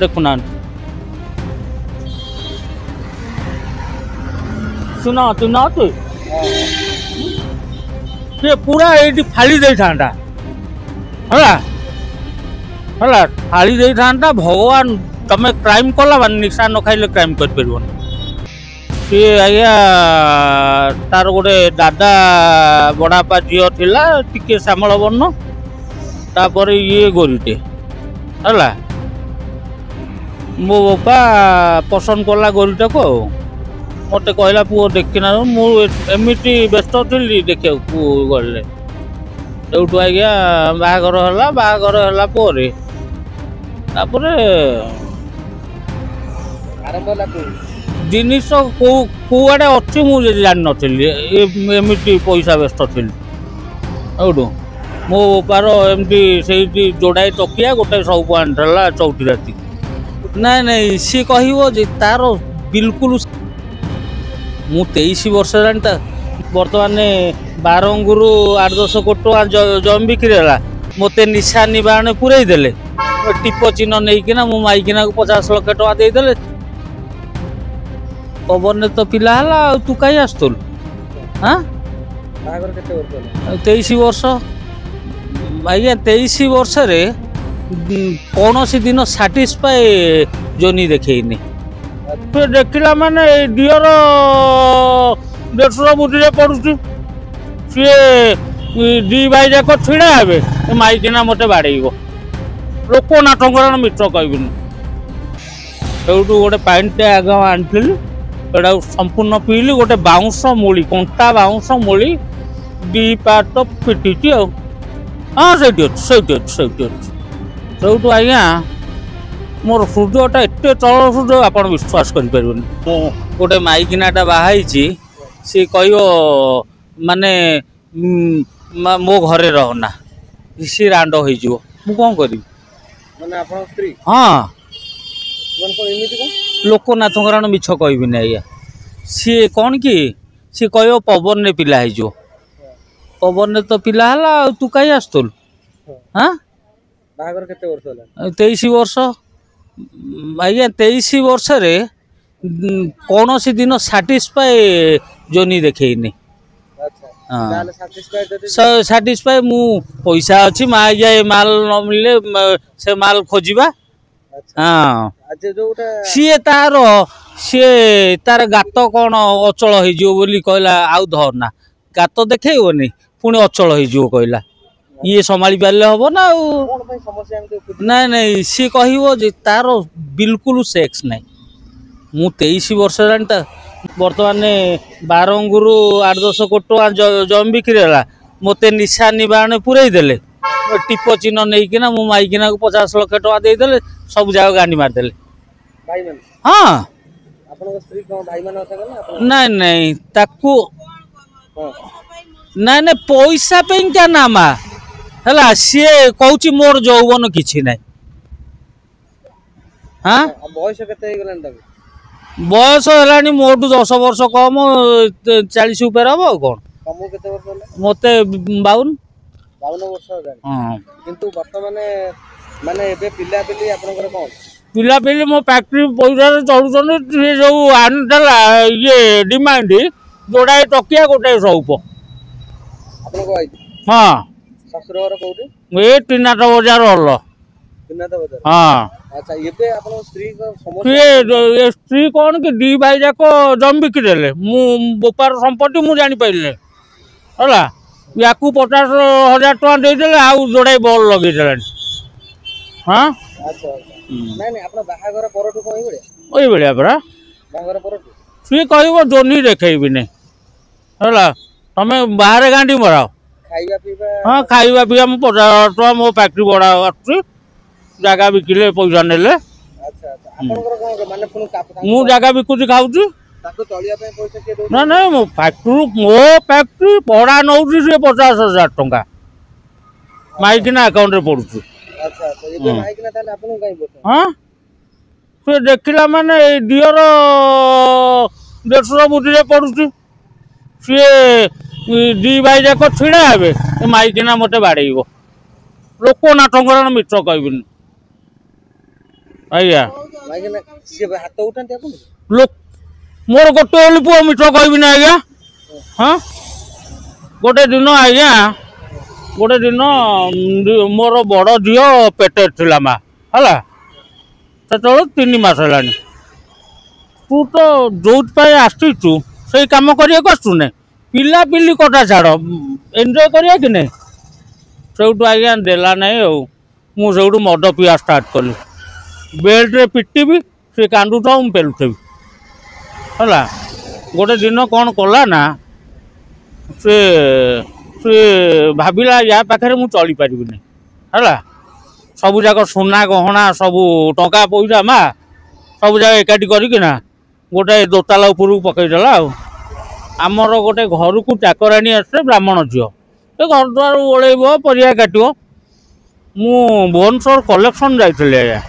देखुना सुना सुना सी पूरा ये फाड़ी दे था फाड़ी दे था भगवान तमें क्राइम कला मान निशा न खाइले क्राइम कर पार सी आज्ञा तार गोटे दादा बड़ापा झील थिला टिके श्यामल वर्ण तापर ये गोरीटे है मो बापा पसंद कला गोरीटा को मत कहला पुओ देखना मुझे व्यस्त थी देखा गले से आज्ञा बाहागर है पर जिनिस कौड़े अच्छी मुझे जान नी पैसा व्यस्त थी मो बापार एमती से जोड़ाए तकिया गोटे सब आना चौथी राति ना नहीं सी कह तार बिल्कुल मु 23 वर्ष जाता बर्तमान 12 अंगुरु 8-10 कोटी टका जमी बिक्री है मत निशा निवारण पूरे देले टीप चिन्ह नहीं मो माइकिना को 50 लाख टका देदेले पवन तो पिला तू कहीं आसतुल हाँ 23 वर्ष आज्ञा 23 वर्ष रे कौन सी दिन साटिस्फाए जोनी देखनी देखला माने डियर देशर बुद्धि पड़ुची सी दी भाई जाक छिड़ा हे माइकिना मत बाड़े लोक नाटकर मित्र कहबिन से गोटे पाइनटे आग आनी संपूर्ण पीली गोटे बाउंस मूली कंटा बाउंस मूली दी पाट पिटी हाँ से आज्ञा मोर हृदयटा एत तल हृदय आप विश्वास करें गोटे माइकिनाटा बाहर सी कह माने मो घरे रहना सी रांड हो कौन करी हाँ लोकनाथ मिछ कहबिन आज्ञा सी कौन कि सी कह पवन ने पिला हो पवन ने तो पिला है तू कहीं आसतुल हाँ 23 वर्ष आज्ञा 23 वर्ष रे कौन सी दिन साटिस्फाए जोनी देखनी साटिस्फाए मु पैसा अच्छी माँ जाए माल न मिले से माल खोजा हाँ सी तार गात कौन अचल हो कहला आउ धरना गात देखनी पुणी अचल हो कहला ये संभाली पारे हम ना ना नहीं सी कह तार बिल्कुल सेक्स ना मु 23 वर्ष जाता बर्तमान 12 अंगुरु 8-10 कोटी टका जमी बिक्री है मत निशा निवारण पूरे देले टीप चिन्ह नहीं मो माइकिना को 50 लाख टका देदेले सब जगह गांडी मारदेले हाँ नहीं नहीं ताकू नहीं नहीं पैसा पे क्या नामा है सी कौची मोर जौवन किसी ना हाँ बयस है मोटू 10 वर्ष कम 40 ऊपर हम कौन मत 52 पिलापिली मो फैक्ट्री पैसा चलुन जो आनीला ये डिमांड जोड़ाए तकिया गोटे सौप हाँ ये टीनाथ बजार हल हाँ स्त्री कौन कि दी भाई जाक जमी बिक्री देले मु बेपार संपत्ति मु जानी पारे है या 50,000 टका देदेले आउ जोड़ाई बल लगे हाँ भाया परा सी कह जोनी देखेबी है तमें बाहर गांडी मराओ हाँ खाଇବା ପିଇବା ମୁଁ 50,000 ଟଙ୍କା मो फैक्ट्री बड़ा जगह बिकिले पैसा ने मु जगह बिकुची खाऊँ ना ना मो फैक्ट्री भड़ा नौ 50,000 टका माइकिना अकाउंट रे पड़ुची हाँ से देखला माने डियर देशर बुद्धि पड़ुची सी दी भाई जाक छिड़ा हे माइकिना मत बाड़े लोक नाटकर मित्र कहबिन आज्ञा हाथ उठाते लोक मोर गोटे बोली पुओ मिठ कहबी ना आज्ञा हाँ गोटे दिन आज्ञा गोटे दिन मोर बड़ झील पेटे थिला माँ है से 3 मास है तू तो जो आसचु से कम कर पिला पिली कटा छाड़ एंजॉय करिया कि नहीं से आज्ञा देला नहीं मुझे मद पिया स्टार्ट कली बेल्ट रे पिटिबी से कांदू था मुझे पेलुथेबी है गोटे दिन कौन कला ना से से भाविला या पाखे मुझे चली पारि नहीं है सबू जाक सोना गहना सबू टंका पैसा माँ सब जगह एकाठी करना गोटे दोताला उपरକୁ पकईदेला आमर गोटे घर को चाकराणी आसे ब्राह्मण झील से घर द्वार ओल्ब परिया काट मु भुवनेश्वर कलेक्शन जाइली आज्ञा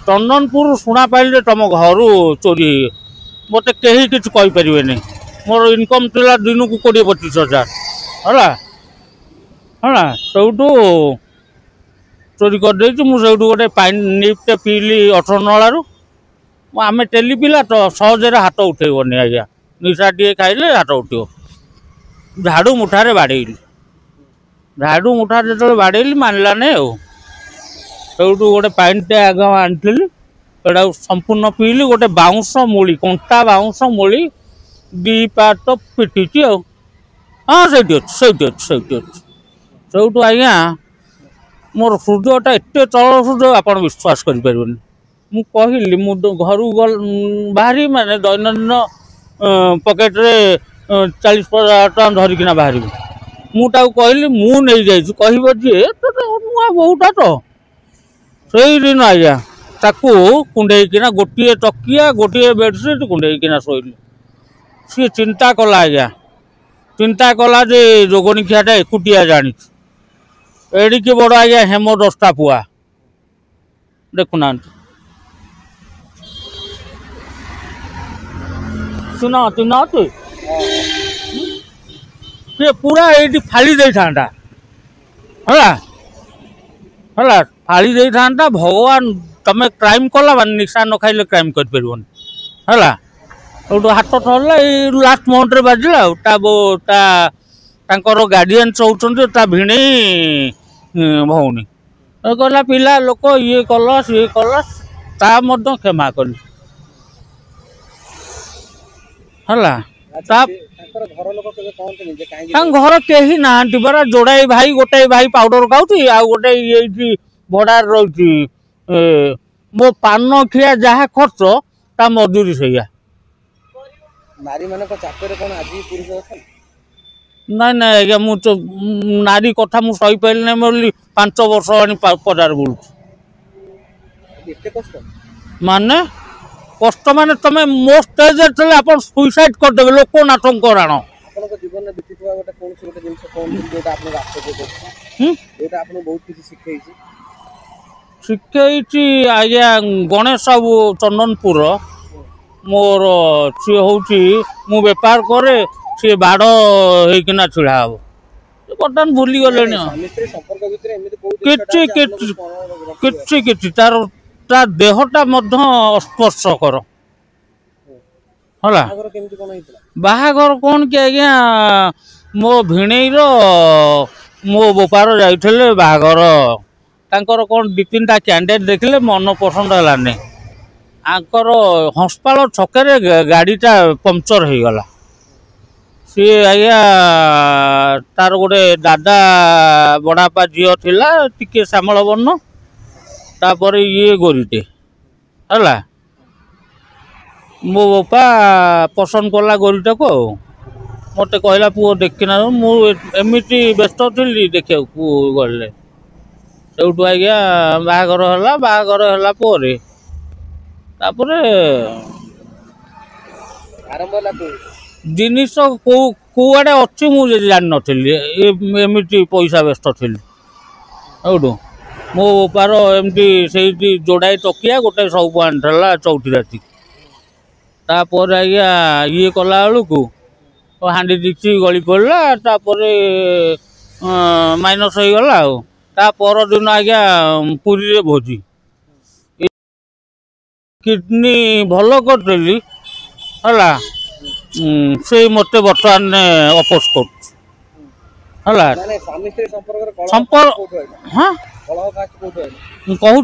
चंदनपुर शुणा पाइल तुम घर चोरी मत कहीं किसी कहींपारे मोर इनकम था दिन को 20-25 हजार है सौटू चोरी करदे मुझे गोटे पाइन निपटे पीली 18 नलू आम टेली पिला तो सहजे हाथ उठेबनी आज्ञा निशा टे खाइले हाथ उठो झाड़ू मुठारे बाड़ेली झाड़ू मुठार जो बाड़ेली मानला नहीं सौटू गोटे पाइनटे आग आनी संपूर्ण पीली गोटे बाउंस मूली कंटा बाउंस मूली 2 पाट पिटी हाँ से सौटू आज्ञा मोर हृदयटा एत तल हृदय आप विश्वास करें मु कहली मु घर बाहरी माने दैनंदिन पकेट रे 40-50 टका धरिकिना बाहरी मुझे कहली मु नहीं जाइए कह जे नुआ बहुटा तो से दिन आज्ञा ताकू कुंडेकिना गोटे तकिया गोटे बेडसीट कुंडेकिना शोली सी चिंता कला आज्ञा चिंता कला जे जोगनिखियाटा एकुटिया जानी एडिकी बड़ आज्ञा हेम 10टा पुआ देखुना सुना चिन्ह अच्छे सी पूरा ये फाड़ी दे था फाड़ी दे था भगवान तमें क्राइम कला मान निशा न खाइले क्राइम कर पारबन है हाथ थरला लास्ट मोमेंट रे बाजिला गार्डियन चाहते भिणे भौनी कहला पिला लोक ये कल सी कल क्षमा कली घर कहीं ना बरा जोड़ाई भाई गोटाई भाई पाउडर खाऊँ आ गोटे ये भड़ार रही मो पान खिया जहाँ खर्च ता मजूरी से ना ना आज्ञा मु नारी कथा मु सही पाइल ना बोली 5 वर्ष पदार बुलू माने कष्ट माने तमे मो स्टेज रे आप सुइसाइड करदेवे लोक नाटक राण शिखई आज्ञा गणेश बाबू चंदनपुर मोर सी हूँ मु बेपार करे सी बाड़ होना छिड़ा हम बर्तमान भूली गले कि तार ता देहटा अस्पर्शकर है बाहागर कौन कि आज्ञा मो भिणईर मो बोपार जाइए बाहागर तांकर कौन 2-3टा कैंडिडेट देखले मन पसंद है आंकर हंसपाल छकरे गाड़ीटा पंक्चर हो गला सी आज्ञा तार गोटे दादा बड़ापा झील थिला टिके श्यामल वर्ण तापर ये गोरीटे है मो बापा पसंद कला गोरीटा को मत कहला पुओ देखना मुझे व्यस्त थी देखा गले से आज्ञा बाहागर है जिनिस कौड़े अच्छी मुझे जान नी पैसा व्यस्त थी मो बेपार एमती से जोड़ाई तकिया गोटे सब आना 4 राति तापर आज्ञा ये कला बेलू हांडी दीची गली पड़ा माइनस हो गला पर दिन आज्ञा पुरी रे भोजी किडनी भल करदेली है से मत बर्तमान अपोज कर ମାନେ ସ୍ୱାମୀ ସ୍ତ୍ରୀ ସମ୍ପର୍କରେ संपर्क हाँ କଳହ କାଷ୍ଟ କୋଉଠୁ कहूँ